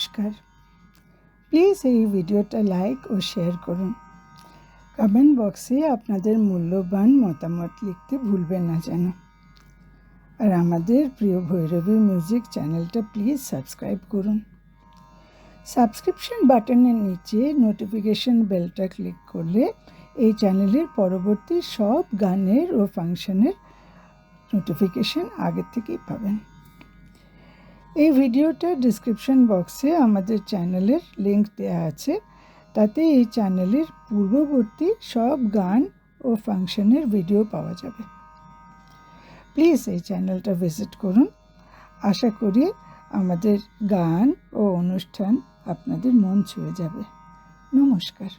নমস্কার। প্লিজ এই ভিডিওটা লাইক ও শেয়ার করুন। কমেন্ট বক্সে আপনাদের মূল্যবান মতামত লিখতে ভুলবেন না যেন। আর আমাদের প্রিয় ভৈরবী মিউজিক চ্যানেলটা প্লিজ সাবস্ক্রাইব করুন। সাবস্ক্রিপশন বাটনের নিচে নোটিফিকেশন বেলটা ক্লিক করলে এই চ্যানেলের পরবর্তী সব গানের ও ফাংশনের নোটিফিকেশন আগে থেকেই পাবেন। এই ভিডিওটা ডিসক্রিপশন বক্সে আমাদের চ্যানেলের লিংক দেওয়া আছে, তাতে এই চ্যানেলের পূর্ববর্তী সব গান ও ফাংশনের ভিডিও পাওয়া যাবে। প্লিজ এই চ্যানেলটা ভিজিট করুন। আশা করি আমাদের গান ও অনুষ্ঠান আপনাদের মন ছুঁয়ে যাবে। নমস্কার।